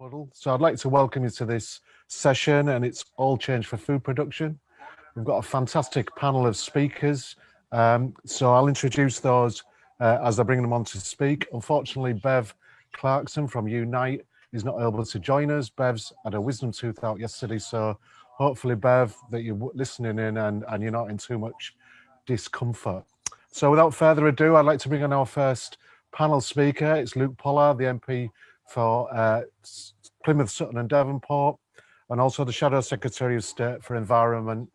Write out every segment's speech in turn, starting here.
Tolpuddle. So I'd like to welcome you to this session, and it's all change for food production. We've got a fantastic panel of speakers. So I'll introduce those as I bring them on to speak. Unfortunately, Bev Clarkson from Unite is not able to join us. Bev's had a wisdom tooth out yesterday, so hopefully, Bev, that you're listening in and you're not in too much discomfort. So without further ado, I'd like to bring on our first panel speaker. It's Luke Pollard, the MP for Plymouth, Sutton and Devonport, and also the Shadow Secretary of State for Environment,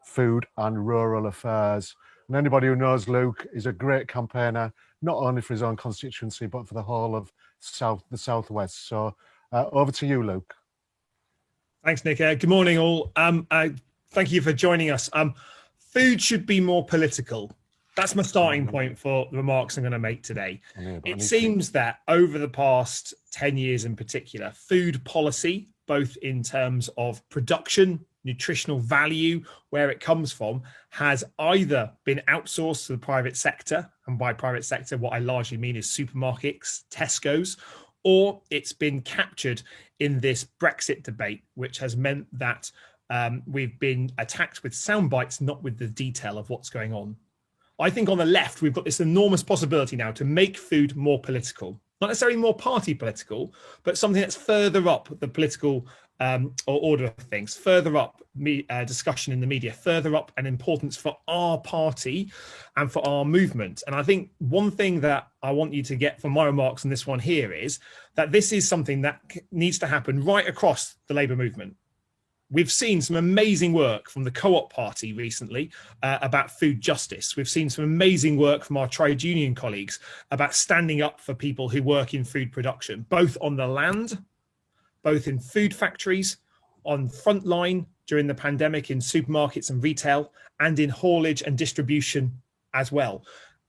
Food and Rural Affairs. And anybody who knows Luke is a great campaigner, not only for his own constituency, but for the whole of the Southwest. So over to you, Luke. Thanks, Nick. Good morning, all. Thank you for joining us. Food should be more political. That's my starting point for the remarks I'm going to make today. It seems that over the past 10 years in particular, food policy, both in terms of production, nutritional value, where it comes from, has either been outsourced to the private sector, and by private sector, what I largely mean is supermarkets, Tesco's, or it's been captured in this Brexit debate, which has meant that we've been attacked with sound bites, not with the detail of what's going on. I think on the left, we've got this enormous possibility now to make food more political, not necessarily more party political, but something that's further up the political or order of things, further up discussion in the media, further up an importance for our party and for our movement. And I think one thing that I want you to get from my remarks on this one here is that this is something that needs to happen right across the Labour movement. We've seen some amazing work from the Co-op Party recently about food justice. We've seen some amazing work from our trade union colleagues about standing up for people who work in food production, both on the land, both in food factories, on front line during the pandemic in supermarkets and retail, and in haulage and distribution as well.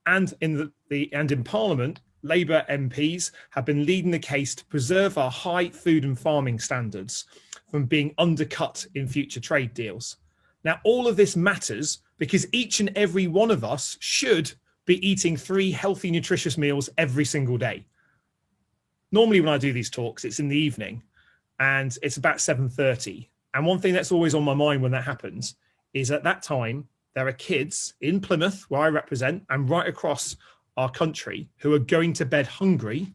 And in Parliament, Labour MPs have been leading the case to preserve our high food and farming standards from being undercut in future trade deals. Now, all of this matters because each and every one of us should be eating 3 healthy, nutritious meals every single day. Normally when I do these talks, it's in the evening and it's about 7:30. And one thing that's always on my mind when that happens is at that time, there are kids in Plymouth, where I represent, and right across our country who are going to bed hungry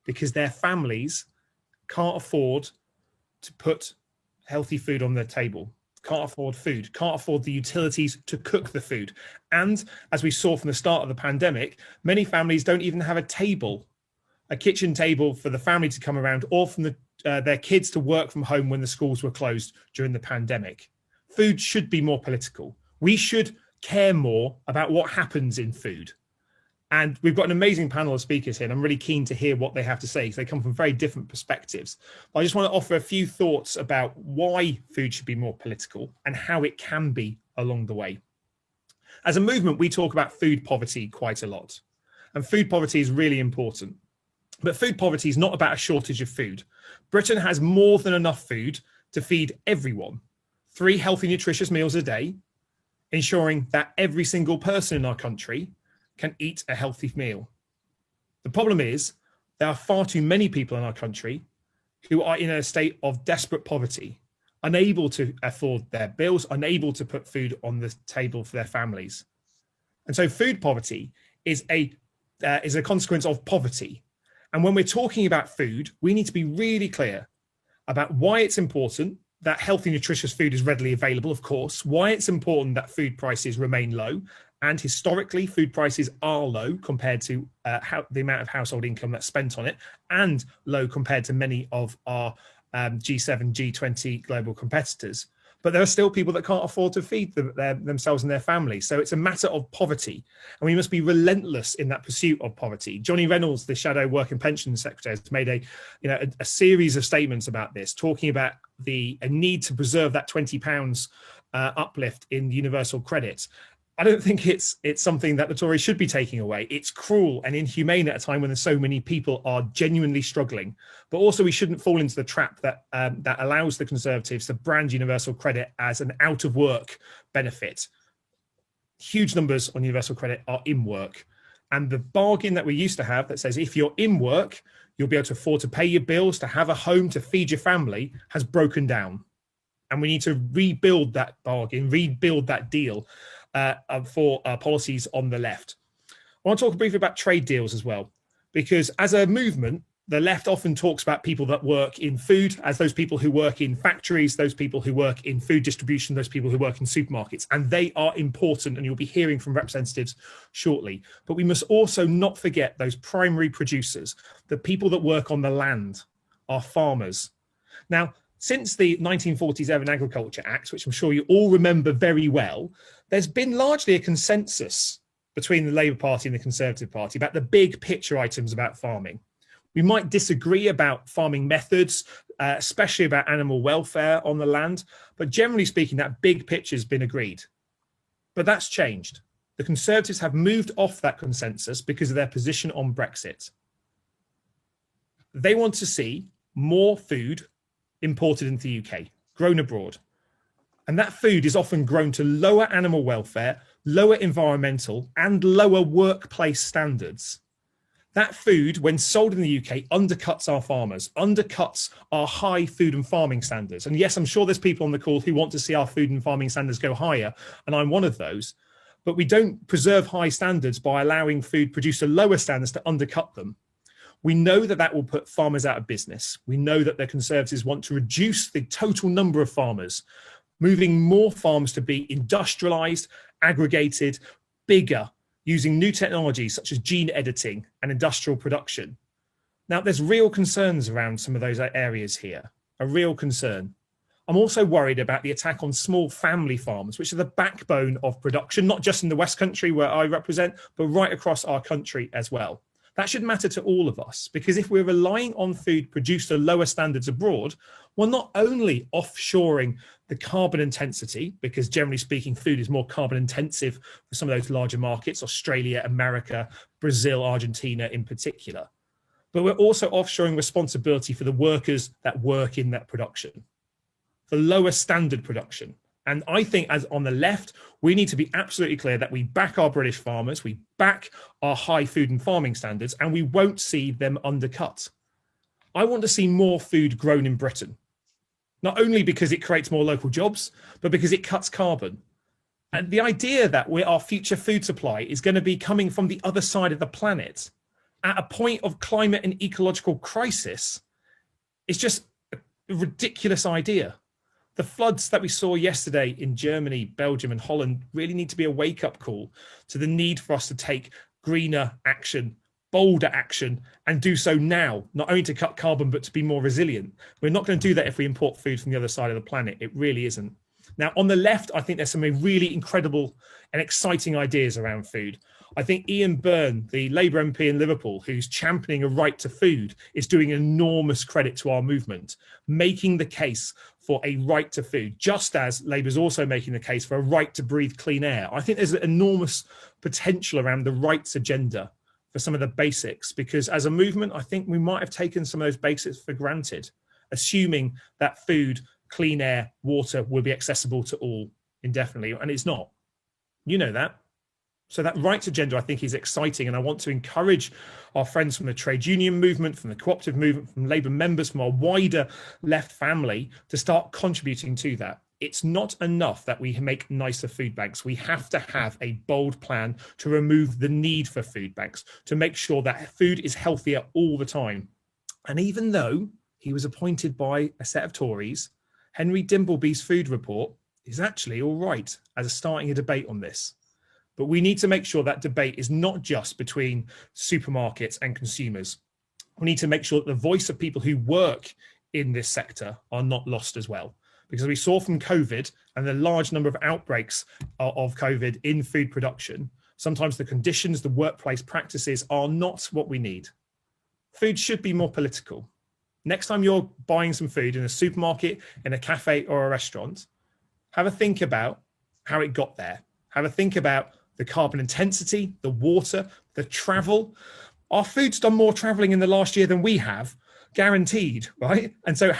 because their families can't afford to put healthy food on their table, can't afford food, can't afford the utilities to cook the food. And as we saw from the start of the pandemic, many families don't even have a table, a kitchen table for the family to come around, or from their kids to work from home when the schools were closed during the pandemic. Food should be more political. We should care more about what happens in food. And we've got an amazing panel of speakers here, and I'm really keen to hear what they have to say because they come from very different perspectives. But I just want to offer a few thoughts about why food should be more political and how it can be along the way. As a movement, we talk about food poverty quite a lot, and food poverty is really important. But food poverty is not about a shortage of food. Britain has more than enough food to feed everyone, 3 healthy, nutritious meals a day, ensuring that every single person in our country can eat a healthy meal. The problem is there are far too many people in our country who are in a state of desperate poverty, unable to afford their bills, unable to put food on the table for their families. And so food poverty is a consequence of poverty. And when we're talking about food, we need to be really clear about why it's important that healthy, nutritious food is readily available, of course, why it's important that food prices remain low. And historically, food prices are low compared to the amount of household income that's spent on it, and low compared to many of our G7, G20 global competitors. But there are still people that can't afford to feed themselves and their families. So it's a matter of poverty, and we must be relentless in that pursuit of poverty. Johnny Reynolds, the Shadow Work and Pensions Secretary, has made a series of statements about this, talking about a need to preserve that £20 uplift in universal credit. I don't think it's something that the Tories should be taking away. It's cruel and inhumane at a time when there's so many people are genuinely struggling. But also we shouldn't fall into the trap that allows the Conservatives to brand universal credit as an out of work benefit. Huge numbers on universal credit are in work. And the bargain that we used to have that says if you're in work, you'll be able to afford to pay your bills, to have a home, to feed your family, has broken down. And we need to rebuild that bargain, rebuild that deal for policies on the left. I want to talk briefly about trade deals as well, because as a movement, the left often talks about people that work in food as those people who work in factories, those people who work in food distribution, those people who work in supermarkets, and they are important, and you'll be hearing from representatives shortly. But we must also not forget those primary producers, the people that work on the land, our farmers. Now, since the 1947 Agriculture Act, which I'm sure you all remember very well, there's been largely a consensus between the Labour Party and the Conservative Party about the big picture items about farming. We might disagree about farming methods, especially about animal welfare on the land, but generally speaking, that big picture has been agreed. But that's changed. The Conservatives have moved off that consensus because of their position on Brexit. They want to see more food imported into the UK, grown abroad. And that food is often grown to lower animal welfare, lower environmental, and lower workplace standards. That food, when sold in the UK, undercuts our farmers, undercuts our high food and farming standards. And yes, I'm sure there's people on the call who want to see our food and farming standards go higher, and I'm one of those. But we don't preserve high standards by allowing food produced to lower standards to undercut them. We know that that will put farmers out of business. We know that the Conservatives want to reduce the total number of farmers, moving more farms to be industrialised, aggregated, bigger, using new technologies such as gene editing and industrial production. Now, there's real concerns around some of those areas here, a real concern. I'm also worried about the attack on small family farms, which are the backbone of production, not just in the West Country where I represent, but right across our country as well. That should matter to all of us, because if we're relying on food produced to lower standards abroad, we're not only offshoring the carbon intensity, because generally speaking, food is more carbon intensive for some of those larger markets, Australia, America, Brazil, Argentina in particular, but we're also offshoring responsibility for the workers that work in that production, for lower standard production. And I think as on the left, we need to be absolutely clear that we back our British farmers, we back our high food and farming standards, and we won't see them undercut. I want to see more food grown in Britain, not only because it creates more local jobs, but because it cuts carbon. And the idea that our future food supply is going to be coming from the other side of the planet at a point of climate and ecological crisis is just a ridiculous idea. The floods that we saw yesterday in Germany, Belgium, and Holland really need to be a wake-up call to the need for us to take greener action, bolder action, and do so now, not only to cut carbon, but to be more resilient. We're not going to do that if we import food from the other side of the planet. It really isn't. Now, on the left, I think there's some really incredible and exciting ideas around food. I think Ian Byrne, the Labour MP in Liverpool, who's championing a right to food, is doing enormous credit to our movement, making the case for a right to food, just as Labour's also making the case for a right to breathe clean air. I think there's an enormous potential around the rights agenda for some of the basics, because as a movement, I think we might have taken some of those basics for granted, assuming that food, clean air, water will be accessible to all indefinitely, and it's not. You know that. So that rights agenda, I think, is exciting, and I want to encourage our friends from the trade union movement, from the cooperative movement, from Labour members, from our wider left family to start contributing to that. It's not enough that we make nicer food banks. We have to have a bold plan to remove the need for food banks, to make sure that food is healthier all the time. And even though he was appointed by a set of Tories, Henry Dimbleby's food report is actually all right as starting a debate on this. But we need to make sure that debate is not just between supermarkets and consumers. We need to make sure that the voice of people who work in this sector are not lost as well. Because we saw from COVID and the large number of outbreaks of COVID in food production, sometimes the conditions, the workplace practices are not what we need. Food should be more political. Next time you're buying some food in a supermarket, in a cafe or a restaurant, have a think about how it got there. Have a think about the carbon intensity, the water, the travel. Our food's done more traveling in the last year than we have, guaranteed, right? And so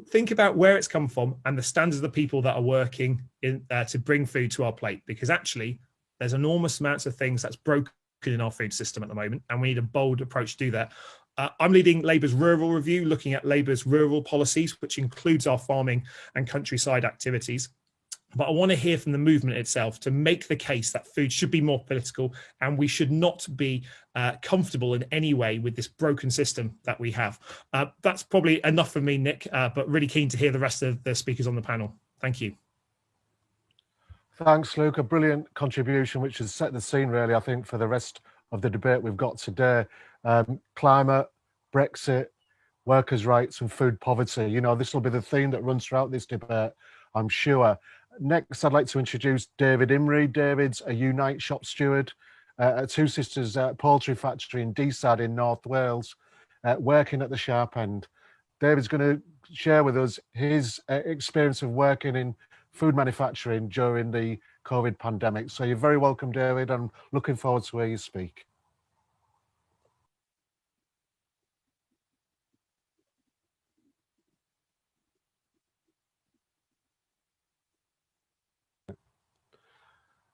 think about where it's come from and the standards of the people that are working in, to bring food to our plate, because actually there's enormous amounts of things that's broken broken in our food system at the moment, and we need a bold approach to do that. I'm leading Labour's rural review, looking at Labour's rural policies, which includes our farming and countryside activities. But I want to hear from the movement itself to make the case that food should be more political, and we should not be comfortable in any way with this broken system that we have. That's probably enough for me, Nick, but really keen to hear the rest of the speakers on the panel. Thank you. Thanks, Luke. A brilliant contribution, which has set the scene, really, I think, for the rest of the debate we've got today. Climate, Brexit, workers' rights and food poverty. You know, this will be the theme that runs throughout this debate, I'm sure. Next, I'd like to introduce David Imrie. David's a Unite shop steward at Two Sisters Poultry Factory in Deeside in North Wales, working at the sharp end. David's going to share with us his experience of working in food manufacturing during the COVID pandemic. So you're very welcome, David. I'm looking forward to hear you speak.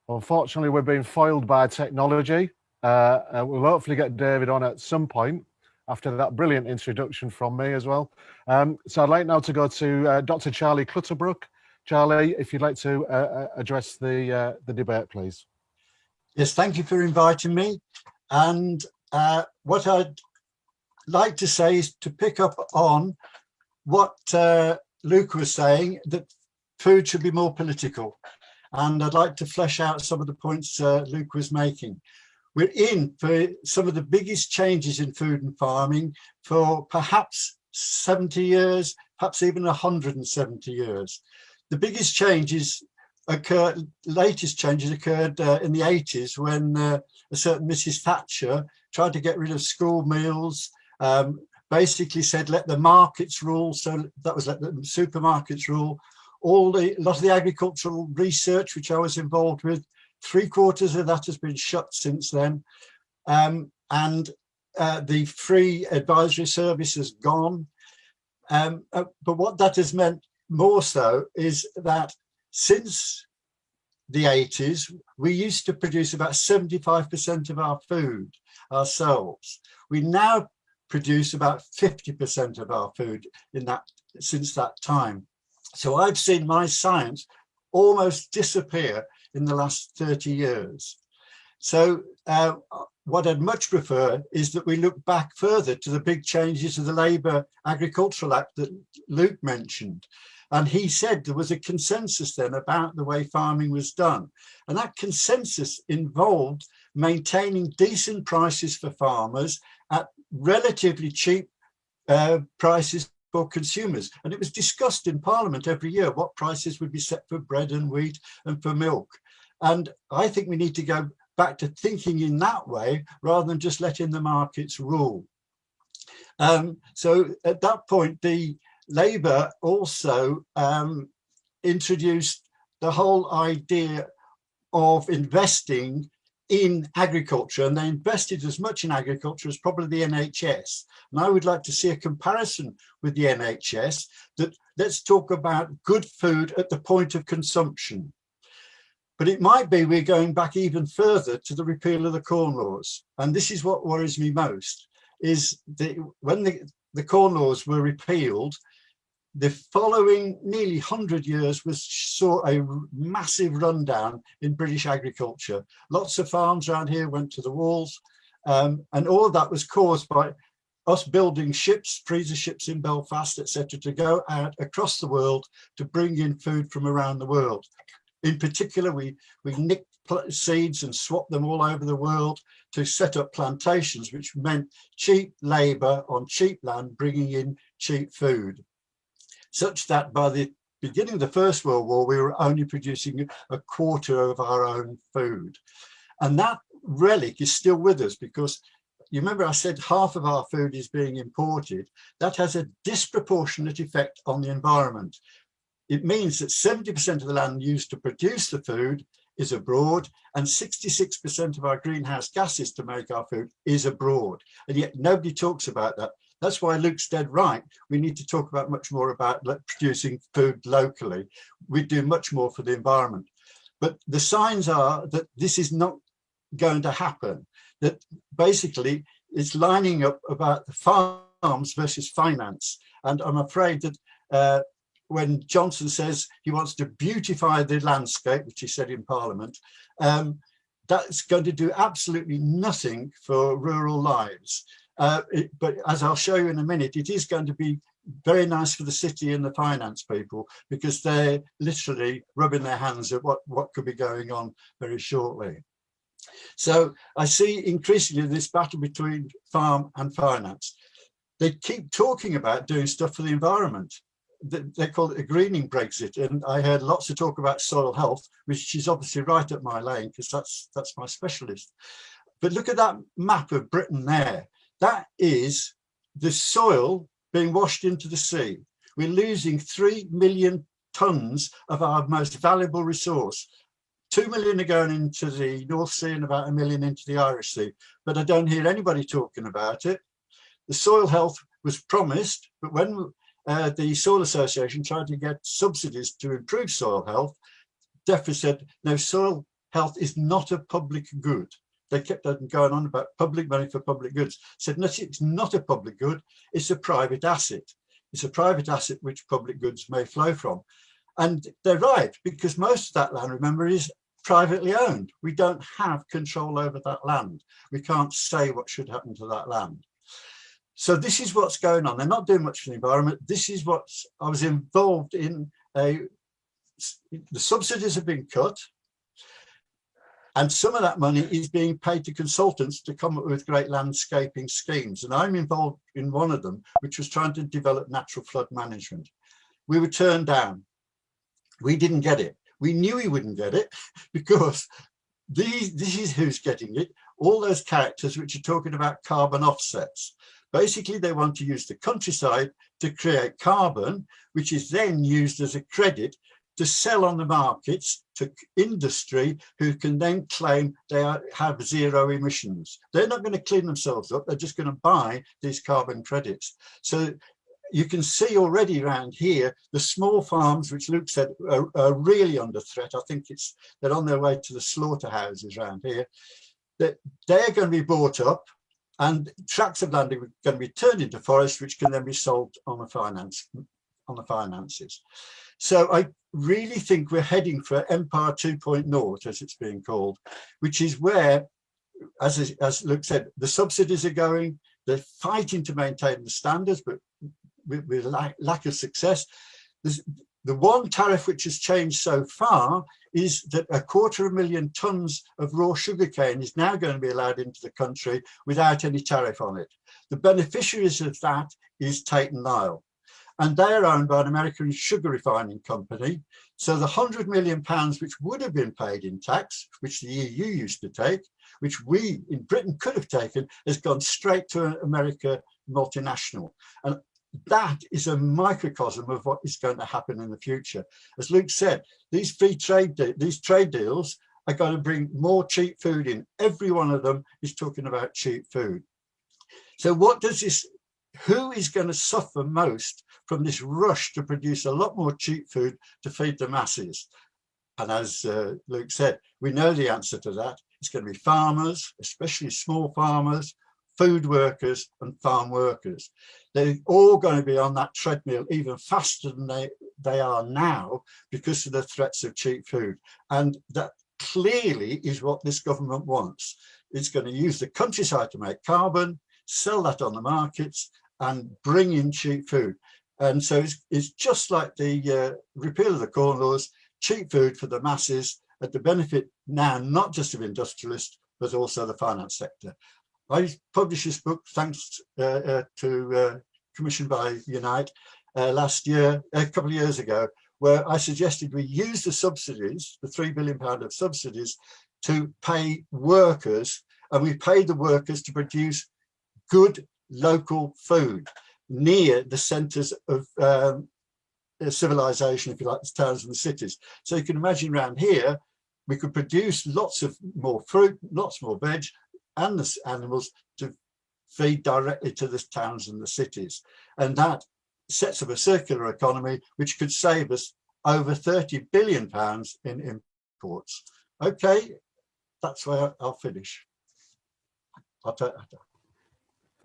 Unfortunately, we're being foiled by technology. We'll hopefully get David on at some point after that brilliant introduction from me as well. So I'd like now to go to Dr. Charlie Clutterbuck. Charlie, if you'd like to address the debate, please. Yes, thank you for inviting me. And what I'd like to say is to pick up on what Luke was saying, that food should be more political. And I'd like to flesh out some of the points Luke was making. We're in for some of the biggest changes in food and farming for perhaps 70 years, perhaps even 170 years. The biggest changes occurred, latest changes occurred in the 80s when a certain Mrs. Thatcher tried to get rid of school meals, basically said, let the markets rule. So that was let the supermarkets rule. A lot of the agricultural research, which I was involved with, 3/4 of that has been shut since then. And the free advisory service has gone. But what that has meant more so is that since the 80s, we used to produce about 75% of our food ourselves. We now produce about 50% of our food since that time. So I've seen my science almost disappear in the last 30 years. So what I'd much prefer is that we look back further to the big changes of the Labour Agricultural Act that Luke mentioned. And he said there was a consensus then about the way farming was done. And that consensus involved maintaining decent prices for farmers at relatively cheap prices for consumers. And it was discussed in Parliament every year what prices would be set for bread and wheat and for milk. And I think we need to go back to thinking in that way rather than just letting the markets rule. So at that point, the Labour also introduced the whole idea of investing in agriculture, and they invested as much in agriculture as probably the NHS. And I would like to see a comparison with the NHS, that let's talk about good food at the point of consumption. But it might be we're going back even further to the repeal of the Corn Laws. And this is what worries me most, is that when the Corn Laws were repealed, the following nearly 100 years saw a massive rundown in British agriculture. Lots of farms around here went to the walls, and all of that was caused by us building ships, freezer ships in Belfast, etc., to go out across the world to bring in food from around the world. In particular, we nicked seeds and swapped them all over the world to set up plantations, which meant cheap labour on cheap land, bringing in cheap food, such that by the beginning of the First World War, we were only producing 1/4 of our own food. And that relic is still with us, because you remember I said half of our food is being imported. That has a disproportionate effect on the environment. It means that 70% of the land used to produce the food is abroad, and 66% of our greenhouse gases to make our food is abroad. And yet nobody talks about that. That's why Luke's dead right. We need to talk about much more about producing food locally. We do much more for the environment. But the signs are that this is not going to happen. that basically it's lining up about the farms versus finance. And I'm afraid that when Johnson says he wants to beautify the landscape, which he said in Parliament, that's going to do absolutely nothing for rural lives. But as I'll show you in a minute, it is going to be very nice for the city and the finance people, because they're literally rubbing their hands at what could be going on very shortly. So I see increasingly this battle between farm and finance. They keep talking about doing stuff for the environment. They call it a greening Brexit, and I heard lots of talk about soil health, which is obviously right up my lane, because that's my specialist. But look at that map of Britain there. That is the soil being washed into the sea. We're losing 3 million tons of our most valuable resource. 2 million are going into the North Sea and about 1 million into the Irish Sea, but I don't hear anybody talking about it. The soil health was promised, but when the Soil Association tried to get subsidies to improve soil health, DEFRA said, no, soil health is not a public good. They kept on going on about public money for public goods. Said, no, it's not a public good, it's a private asset. It's a private asset which public goods may flow from. And they're right, because most of that land, remember, is privately owned. We don't have control over that land. We can't say what should happen to that land. So this is what's going on. They're not doing much for the environment. This is what I was involved in. The subsidies have been cut, and some of that money is being paid to consultants to come up with great landscaping schemes. And I'm involved in one of them, which was trying to develop natural flood management. We were turned down. We didn't get it. We knew we wouldn't get it, because this is who's getting it. All those characters which are talking about carbon offsets. Basically, they want to use the countryside to create carbon, which is then used as a credit to sell on the markets to industry, who can then claim they have zero emissions. They're not going to clean themselves up. They're just going to buy these carbon credits. So you can see already around here, the small farms, which Luke said are really under threat. I think they're on their way to the slaughterhouses around here. That they're going to be bought up, and tracts of land are going to be turned into forest, which can then be sold on the finances. So I really think we're heading for Empire 2.0, as it's being called, which is where, as Luke said, the subsidies are going. They're fighting to maintain the standards, but with lack of success. The one tariff which has changed so far is that 250,000 tons of raw sugarcane is now going to be allowed into the country without any tariff on it. The beneficiaries of that is Tate and Lyle, and they are owned by an American sugar refining company. So the £100 million which would have been paid in tax, which the EU used to take, which we in Britain could have taken, has gone straight to an American multinational. And that is a microcosm of what is going to happen in the future. As Luke said, these trade deals are going to bring more cheap food in. Every one of them is talking about cheap food. So what does this, who is going to suffer most from this rush to produce a lot more cheap food to feed the masses? And as Luke said, we know the answer to that. It's going to be farmers, especially small farmers, food workers and farm workers. They're all going to be on that treadmill even faster than they are now, because of the threats of cheap food. And that clearly is what this government wants. It's going to use the countryside to make carbon, sell that on the markets, and bring in cheap food. And so it's just like the repeal of the Corn Laws, cheap food for the masses, at the benefit now not just of industrialists, but also the finance sector. I published this book thanks to commissioned by Unite last year, a couple of years ago, where I suggested we use the subsidies, the £3 billion of subsidies, to pay workers, and we paid the workers to produce good local food near the centres of civilization, if you like, the towns and the cities. So you can imagine around here, we could produce lots of more fruit, lots more veg, and the animals to feed directly to the towns and the cities. And that sets up a circular economy which could save us over £30 billion in imports. Okay, that's where I'll finish.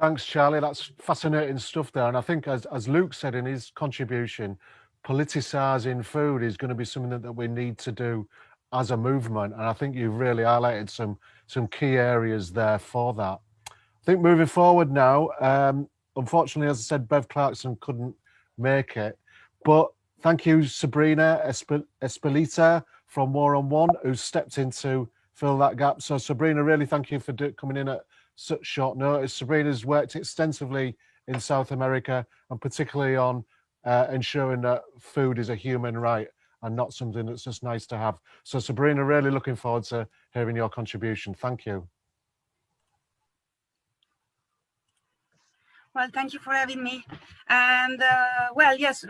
Thanks, Charlie. That's fascinating stuff there. And I think, as Luke said in his contribution, politicising food is going to be something that we need to do as a movement. And I think you've really highlighted some key areas there for that. I think moving forward now, unfortunately, as I said, Bev Clarkson couldn't make it. But thank you, Sabrina Espeleta from War on One, who stepped in to fill that gap. So Sabrina, really thank you for coming in at such short notice. Sabrina's worked extensively in South America, and particularly on ensuring that food is a human right and not something that's just nice to have. So Sabrina, really looking forward to hearing your contribution. Thank you. Well, thank you for having me. And well, yes,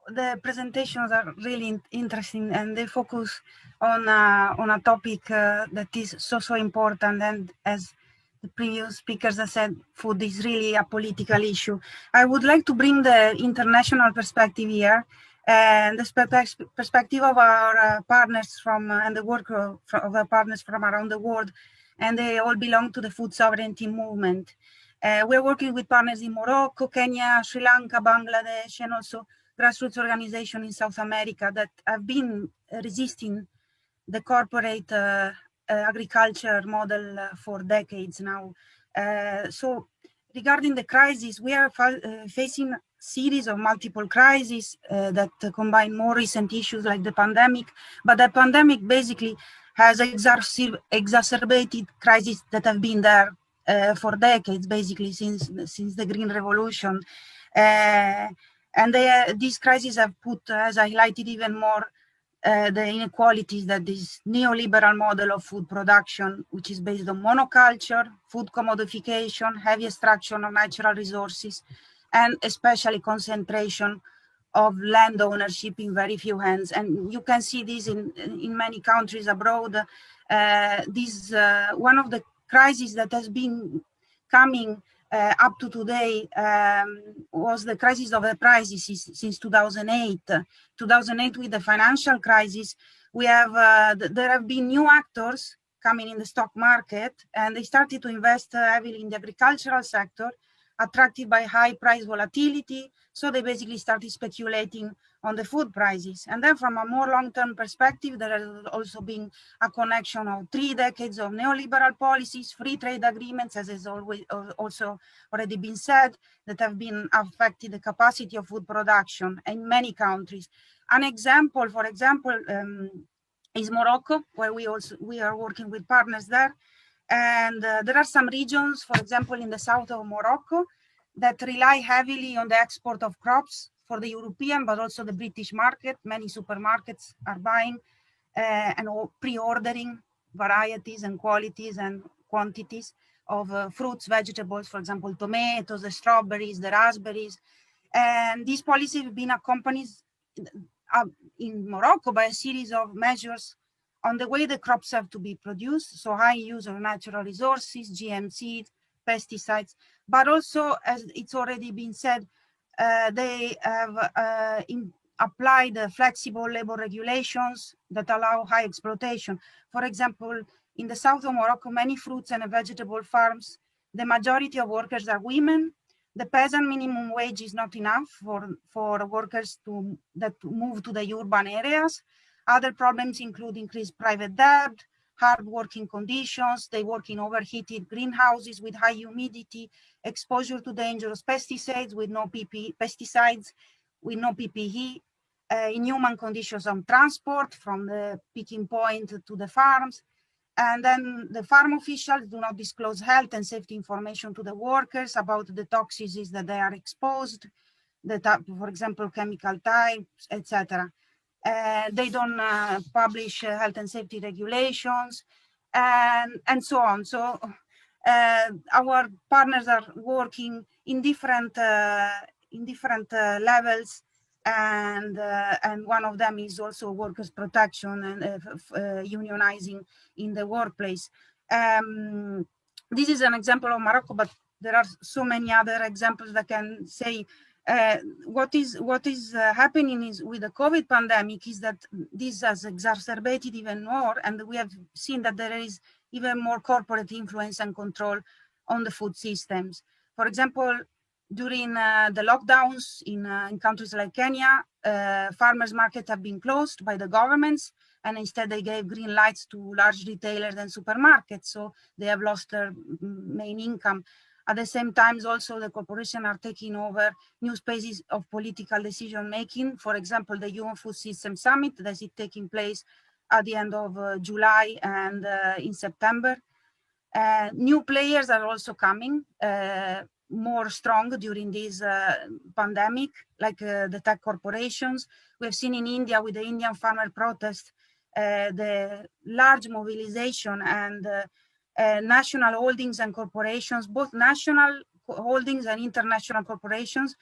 the presentations are really interesting, and they focus on a topic that is so important. And as the previous speakers have said, food is really a political issue. I would like to bring the international perspective here, and the perspective of our partners from and the work of our partners from around the world, and they all belong to the food sovereignty movement. We're working with partners in Morocco, Kenya, Sri Lanka, Bangladesh, and also grassroots organizations in South America that have been resisting the corporate agriculture model for decades now. So regarding the crisis, we are facing a series of multiple crises that combine more recent issues like the pandemic, but the pandemic basically has exacerbated crises that have been there for decades, basically since the Green Revolution. And these crises have put, as I highlighted even more, the inequalities that this neoliberal model of food production, which is based on monoculture, food commodification, heavy extraction of natural resources, and especially concentration of land ownership in very few hands. And you can see this in many countries abroad. This one of the crises that has been coming up to today was the crisis of the prices since 2008. 2008, with the financial crisis, we have there have been new actors coming in the stock market, and they started to invest heavily in the agricultural sector, attracted by high price volatility. So they basically started speculating on the food prices. And then from a more long-term perspective, there has also been a connection of 3 decades of neoliberal policies, free trade agreements, as has always also already been said, that have been affected the capacity of food production in many countries. An example, for example, is Morocco, where we are working with partners there. And there are some regions, for example, in the south of Morocco, that rely heavily on the export of crops for the European, but also the British market. Many supermarkets are buying and pre-ordering varieties and qualities and quantities of fruits, vegetables, for example, tomatoes, the strawberries, the raspberries. And these policies have been accompanied in Morocco by a series of measures on the way the crops have to be produced, so high use of natural resources, GM seeds, pesticides, but also, as it's already been said, they have applied flexible labor regulations that allow high exploitation. For example, in the south of Morocco, many fruits and vegetable farms, the majority of workers are women. The peasant minimum wage is not enough for workers that move to the urban areas. Other problems include increased private debt, hard working conditions. They work in overheated greenhouses with high humidity, exposure to dangerous pesticides with no PPE, inhuman conditions of transport from the picking point to the farms. And then the farm officials do not disclose health and safety information to the workers about the toxins that they are exposed, for example, chemical types, etc. They don't publish health and safety regulations, and so on. So our partners are working in different levels, and one of them is also workers' protection and unionizing in the workplace. This is an example of Morocco, but there are so many other examples that can say what is happening is with the COVID pandemic is that this has exacerbated even more, and we have seen that there is even more corporate influence and control on the food systems. For example, during the lockdowns in countries like Kenya, farmers' markets have been closed by the governments, and instead they gave green lights to large retailers and supermarkets, so they have lost their main income. At the same time, also the corporations are taking over new spaces of political decision making. For example, the UN Food System Summit that is taking place at the end of July and in September. New players are also coming more strong during this pandemic, like the tech corporations. We have seen in India with the Indian farmer protest, the large mobilization and national holdings and corporations, both national holdings and international corporations,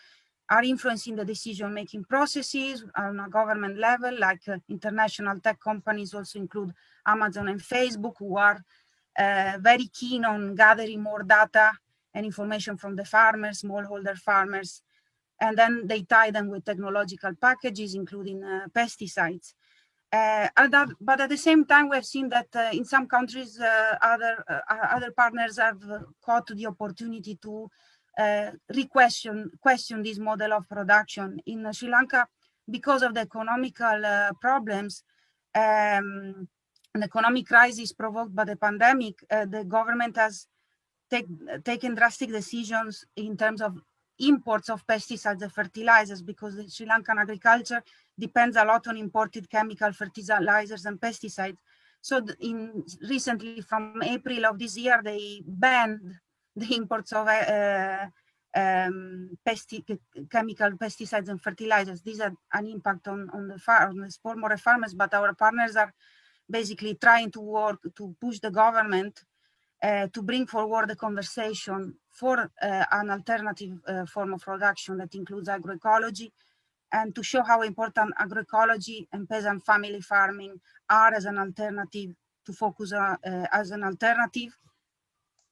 are influencing the decision-making processes on a government level, like international tech companies also include Amazon and Facebook, who are very keen on gathering more data and information from the farmers, smallholder farmers, and then they tie them with technological packages, including pesticides. But at the same time, we have seen that in some countries, other partners have caught the opportunity to question this model of production. In Sri Lanka, because of the economical problems, an economic crisis provoked by the pandemic, the government has taken drastic decisions in terms of imports of pesticides and fertilizers, because the Sri Lankan agriculture depends a lot on imported chemical fertilizers and pesticides. So recently, from April of this year, they banned the imports of chemical pesticides and fertilizers. These are an impact on the smallholder farmers, but our partners are basically trying to work to push the government to bring forward the conversation for an alternative form of production that includes agroecology, and to show how important agroecology and peasant family farming are as an alternative to focus as an alternative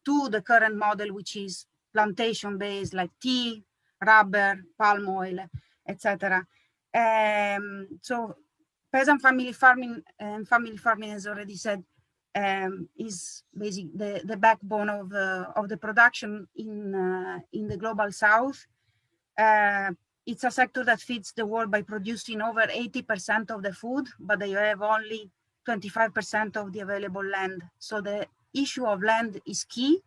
to the current model, which is plantation-based, like tea, rubber, palm oil, etc. So peasant family farming and family farming, as already said, is basically the backbone of the production in the global south. It's a sector that feeds the world by producing over 80% of the food, but they have only 25% of the available land. So the issue of land is key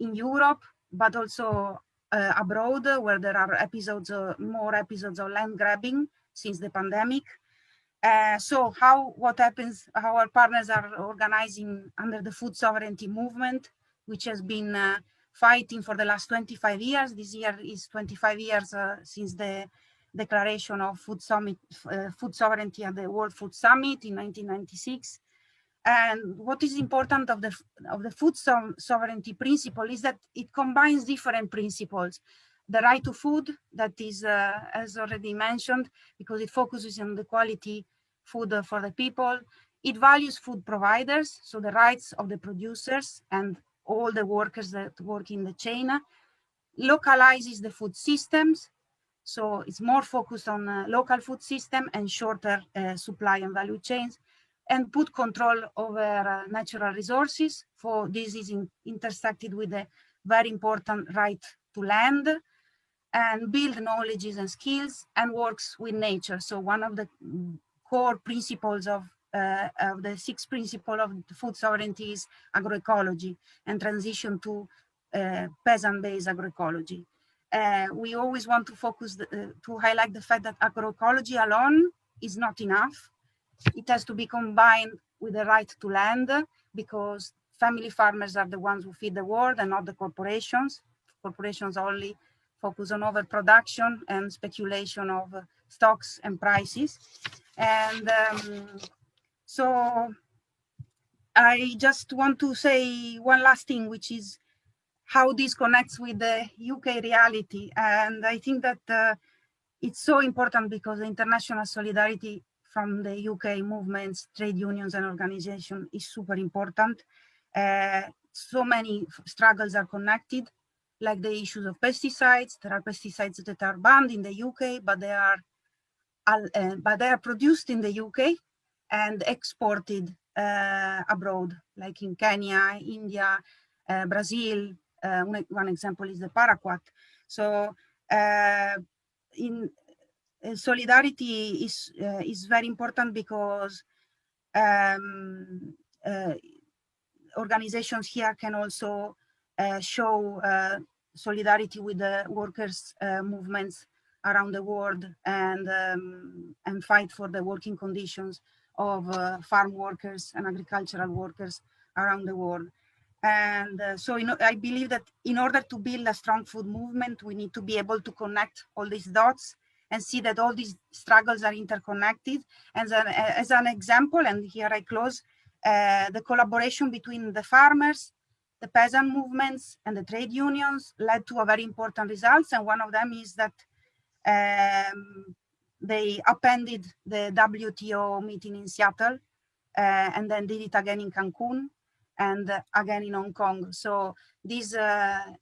in Europe, but also abroad, where there are more episodes of land grabbing since the pandemic. So what happens, how our partners are organizing under the food sovereignty movement, which has been fighting for the last 25 years. This year is 25 years since the declaration of food sovereignty at the World Food Summit in 1996. And what is important of the food sovereignty principle is that it combines different principles. The right to food, that is, as already mentioned, because it focuses on the quality food for the people. It values food providers, so the rights of the producers and all the workers that work in the chain. Localizes the food systems, so it's more focused on local food system and shorter supply and value chains, and put control over natural resources. For this is intersected with the very important right to land, and build knowledges and skills, and works with nature. So one of the core principles of the 6 principles of food sovereignty is agroecology and transition to peasant-based agroecology. We always want to focus to highlight the fact that agroecology alone is not enough. It has to be combined with the right to land, because family farmers are the ones who feed the world and not the corporations. Corporations only focus on overproduction and speculation of stocks and prices. And so I just want to say one last thing, which is how this connects with the UK reality. And I think that it's so important because the international solidarity from the UK movements, trade unions and organizations is super important. So many struggles are connected, like the issues of pesticides. There are pesticides that are banned in the UK, but they are produced in the UK and exported abroad, like in Kenya, India, Brazil. One example is the paraquat. So solidarity is very important because organizations here can also show solidarity with the workers' movements around the world and fight for the working conditions of farm workers and agricultural workers around the world. And so I believe that in order to build a strong food movement, we need to be able to connect all these dots and see that all these struggles are interconnected. And then, as an example, and here I close, the collaboration between the farmers, the peasant movements, and the trade unions led to a very important results. And one of them is that they appended the WTO meeting in Seattle and then did it again in Cancun and again in Hong Kong. So this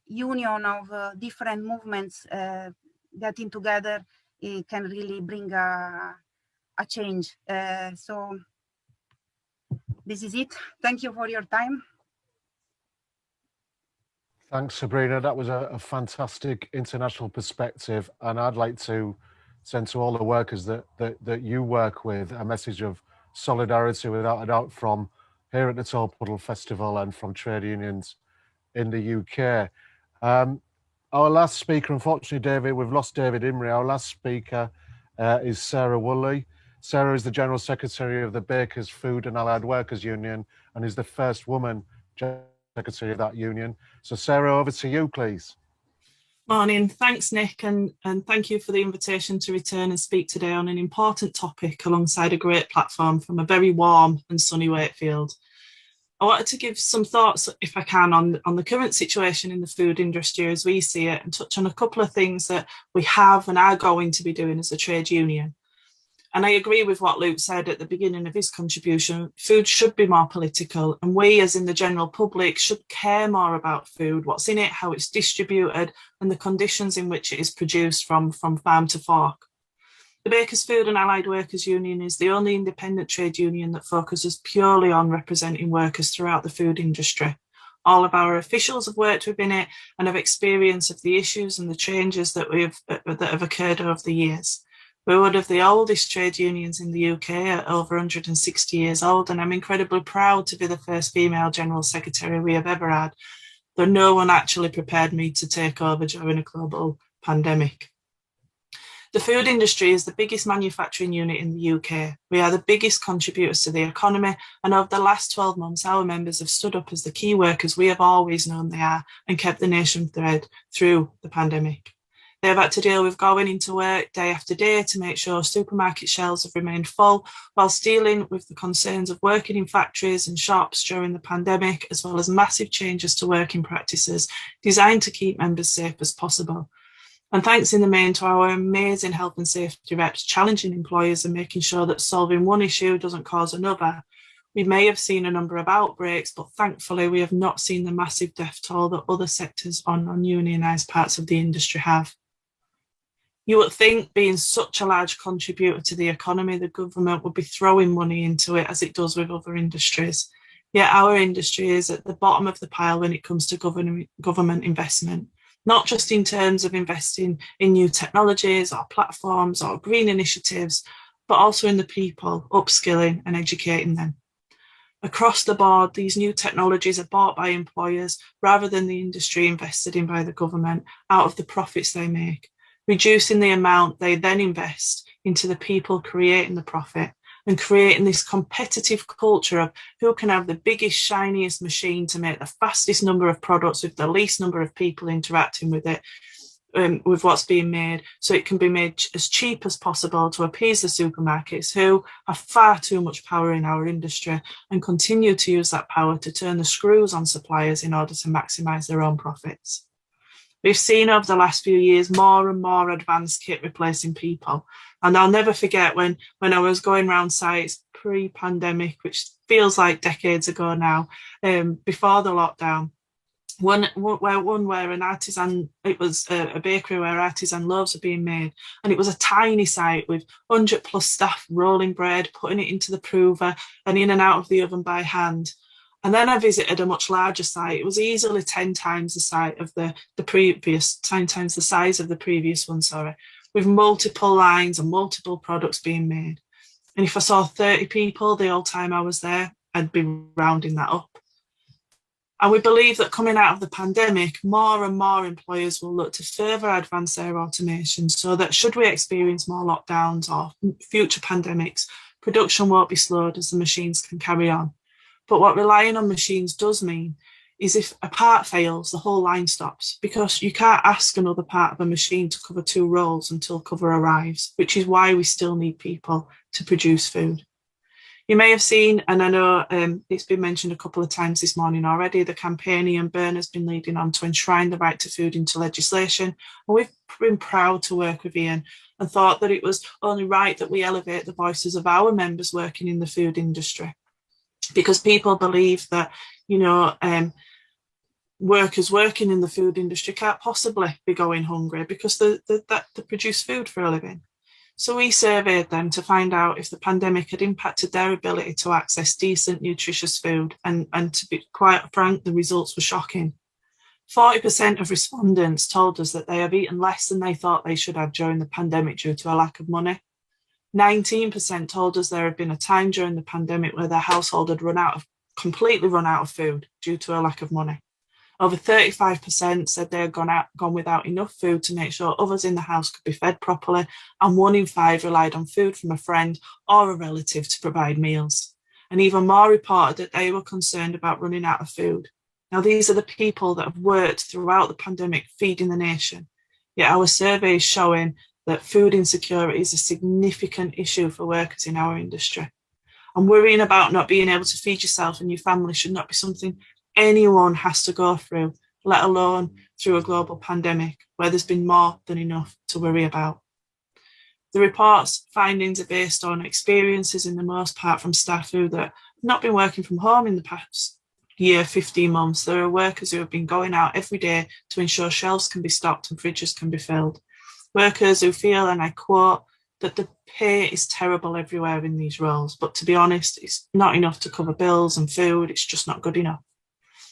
union of different movements getting together, it can really bring a change. So this is it. Thank you for your time. Thanks, Sabrina. That was a fantastic international perspective. And I'd like to send to all the workers that you work with a message of solidarity, without a doubt, from here at the Tolpuddle Festival and from trade unions in the UK. Our last speaker, unfortunately, David, we've lost David Imrie. Our last speaker is Sarah Woolley. Sarah is the General Secretary of the Bakers, Food and Allied Workers Union and is the first woman Secretary of that union. So Sarah, over to you, please. Morning. Thanks, Nick, and thank you for the invitation to return and speak today on an important topic alongside a great platform from a very warm and sunny Wakefield. I wanted to give some thoughts, if I can, on the current situation in the food industry as we see it, and touch on a couple of things that we have and are going to be doing as a trade union. And I agree with what Luke said at the beginning of his contribution. Food should be more political, and we as in the general public should care more about food, what's in it, how it's distributed, and the conditions in which it is produced from farm to fork. The Bakers, Food and Allied Workers Union is the only independent trade union that focuses purely on representing workers throughout the food industry. All of our officials have worked within it and have experience of the issues and the changes that have occurred over the years. We're one of the oldest trade unions in the UK at over 160 years old, and I'm incredibly proud to be the first female General Secretary we have ever had, though no one actually prepared me to take over during a global pandemic. The food industry is the biggest manufacturing unit in the UK. We are the biggest contributors to the economy, and over the last 12 months, our members have stood up as the key workers we have always known they are and kept the nation fed through the pandemic. They have had to deal with going into work day after day to make sure supermarket shelves have remained full, whilst dealing with the concerns of working in factories and shops during the pandemic, as well as massive changes to working practices designed to keep members safe as possible. And thanks in the main to our amazing health and safety reps challenging employers and making sure that solving one issue doesn't cause another. We may have seen a number of outbreaks, but thankfully we have not seen the massive death toll that other sectors on non-unionised parts of the industry have. You would think, being such a large contributor to the economy, the government would be throwing money into it as it does with other industries. Yet our industry is at the bottom of the pile when it comes to government investment, not just in terms of investing in new technologies or platforms or green initiatives, but also in the people, upskilling and educating them. Across the board, these new technologies are bought by employers rather than the industry invested in by the government out of the profits they make, reducing the amount they then invest into the people creating the profit and creating this competitive culture of who can have the biggest, shiniest machine to make the fastest number of products with the least number of people interacting with it, with what's being made, so it can be made as cheap as possible to appease the supermarkets who have far too much power in our industry and continue to use that power to turn the screws on suppliers in order to maximise their own profits. We've seen over the last few years more and more advanced kit replacing people. And I'll never forget when I was going around sites pre-pandemic, which feels like decades ago now, before the lockdown, One where an artisan, it was a bakery where artisan loaves are being made, and it was a tiny site with 100+ staff rolling bread, putting it into the prover and in and out of the oven by hand. And then I visited a much larger site. It was easily 10 times the site of the previous, 10 times the size of the previous one, sorry, with multiple lines and multiple products being made. And if I saw 30 people the whole time I was there, I'd be rounding that up. And we believe that coming out of the pandemic, more and more employers will look to further advance their automation so that should we experience more lockdowns or future pandemics, production won't be slowed as the machines can carry on. But what relying on machines does mean is if a part fails, the whole line stops, because you can't ask another part of a machine to cover 2 roles until cover arrives, which is why we still need people to produce food. You may have seen, and I know it's been mentioned a couple of times this morning already, the campaign Ian Byrne has been leading on to enshrine the right to food into legislation. And we've been proud to work with Ian and thought that it was only right that we elevate the voices of our members working in the food industry. Because people believe that, you know, workers working in the food industry can't possibly be going hungry because they produce food for a living. So we surveyed them to find out if the pandemic had impacted their ability to access decent, nutritious food. And to be quite frank, the results were shocking. 40% of respondents told us that they have eaten less than they thought they should have during the pandemic due to a lack of money. 19% told us there had been a time during the pandemic where their household had completely run out of food due to a lack of money. Over 35% said they had gone without enough food to make sure others in the house could be fed properly, and 1 in 5 relied on food from a friend or a relative to provide meals. And even more reported that they were concerned about running out of food. Now, these are the people that have worked throughout the pandemic feeding the nation. Yet our survey is showing that food insecurity is a significant issue for workers in our industry. And worrying about not being able to feed yourself and your family should not be something anyone has to go through, let alone through a global pandemic where there's been more than enough to worry about. The report's findings are based on experiences in the most part from staff who that have not been working from home in the past year, 15 months. There are workers who have been going out every day to ensure shelves can be stocked and fridges can be filled. Workers who feel, and I quote, that the pay is terrible everywhere in these roles, but to be honest, it's not enough to cover bills and food. It's just not good enough.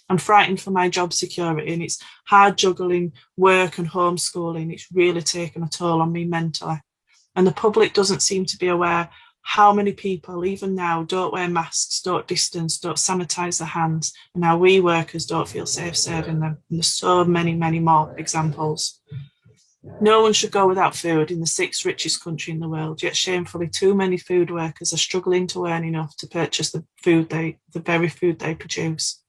I'm frightened for my job security, and it's hard juggling work and homeschooling. It's really taken a toll on me mentally. And the public doesn't seem to be aware how many people, even now, don't wear masks, don't distance, don't sanitize their hands, and how we workers don't feel safe serving them. And there's so many, many more examples. No one should go without food in the 6th richest country in the world, yet shamefully too many food workers are struggling to earn enough to purchase the very food they produce.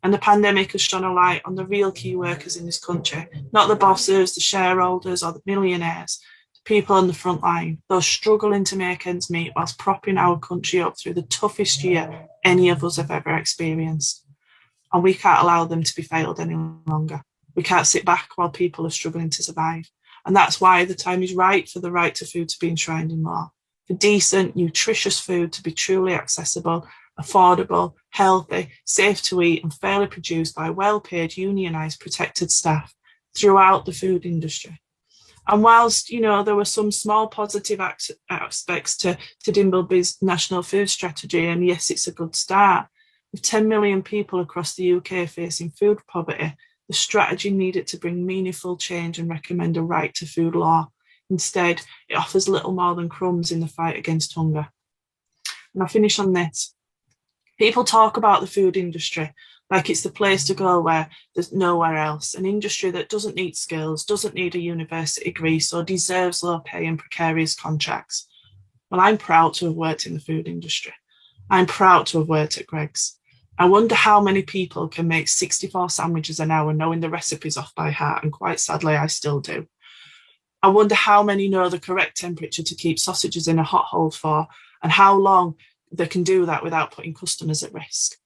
And the pandemic has shone a light on the real key workers in this country, not the bosses, the shareholders or the millionaires, the people on the front line, those struggling to make ends meet whilst propping our country up through the toughest year any of us have ever experienced. And we can't allow them to be failed any longer. We can't sit back while people are struggling to survive. And that's why the time is right for the right to food to be enshrined in law, for decent, nutritious food to be truly accessible, affordable, healthy, safe to eat and fairly produced by well-paid, unionised, protected staff throughout the food industry. And whilst, you know, there were some small positive aspects to Dimbleby's national food strategy, and yes, it's a good start, with 10 million people across the UK facing food poverty, the strategy needed to bring meaningful change and recommend a right to food law. Instead, it offers little more than crumbs in the fight against hunger. And I'll finish on this. People talk about the food industry like it's the place to go where there's nowhere else, an industry that doesn't need skills, doesn't need a university degree, so deserves low pay and precarious contracts. Well, I'm proud to have worked in the food industry. I'm proud to have worked at Greggs. I wonder how many people can make 64 sandwiches an hour knowing the recipes off by heart, and quite sadly, I still do. I wonder how many know the correct temperature to keep sausages in a hot hold for, and how long they can do that without putting customers at risk.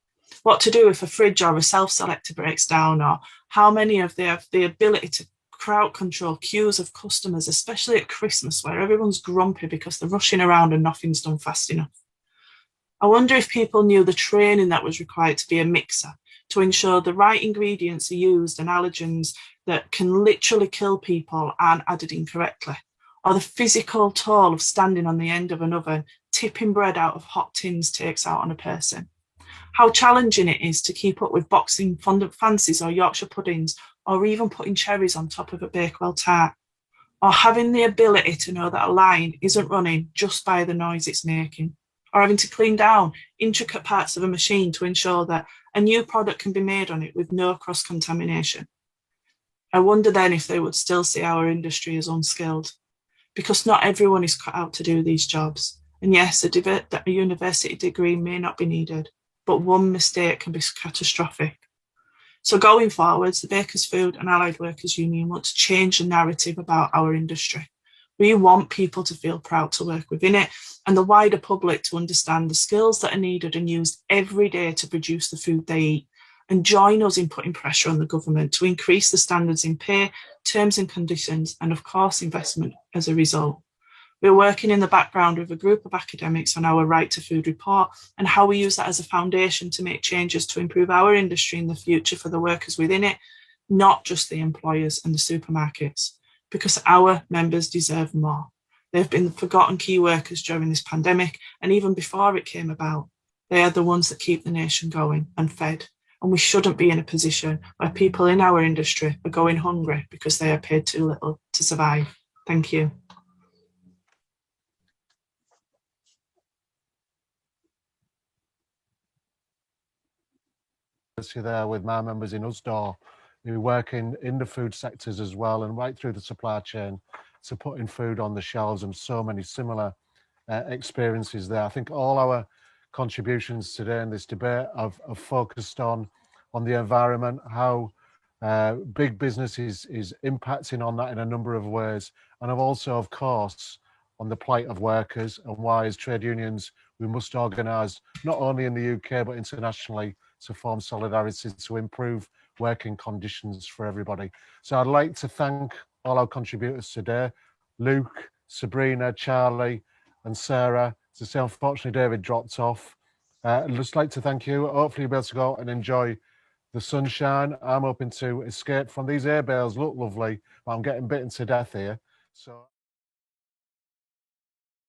What to do if a fridge or a self-selector breaks down, or how many of them have the ability to crowd control queues of customers, especially at Christmas where everyone's grumpy because they're rushing around and nothing's done fast enough. I wonder if people knew the training that was required to be a mixer, to ensure the right ingredients are used and allergens that can literally kill people aren't added incorrectly, or the physical toll of standing on the end of an oven, tipping bread out of hot tins takes out on a person. How challenging it is to keep up with boxing fondant fancies or Yorkshire puddings, or even putting cherries on top of a Bakewell tart, or having the ability to know that a line isn't running just by the noise it's making, or having to clean down intricate parts of a machine to ensure that a new product can be made on it with no cross-contamination. I wonder then if they would still see our industry as unskilled, because not everyone is cut out to do these jobs. And yes, a university degree may not be needed, but one mistake can be catastrophic. So going forwards, the Bakers Food and Allied Workers Union want to change the narrative about our industry. We want people to feel proud to work within it, and the wider public to understand the skills that are needed and used every day to produce the food they eat, and join us in putting pressure on the government to increase the standards in pay, terms and conditions, and of course investment as a result. We're working in the background with a group of academics on our Right to Food report and how we use that as a foundation to make changes to improve our industry in the future for the workers within it, not just the employers and the supermarkets, because our members deserve more. They've been forgotten key workers during this pandemic, and even before it came about. They are the ones that keep the nation going and fed, and we shouldn't be in a position where people in our industry are going hungry because they are paid too little to survive. Thank you. There with my members in USDAW who work in the food sectors as well, and right through the supply chain to putting food on the shelves, and so many similar experiences there. I think all our contributions today in this debate have focused on the environment, how big business is impacting on that in a number of ways, and have also, of course, on the plight of workers and why as trade unions we must organise not only in the UK but internationally to form solidarity to improve working conditions for everybody. So I'd like to thank all our contributors today, Luke, Sabrina, Charlie and Sarah. To say unfortunately David dropped off. I'd just like to thank you. Hopefully you'll be able to go out and enjoy the sunshine. I'm hoping to escape from these air bales. Look lovely, but I'm getting bitten to death here. So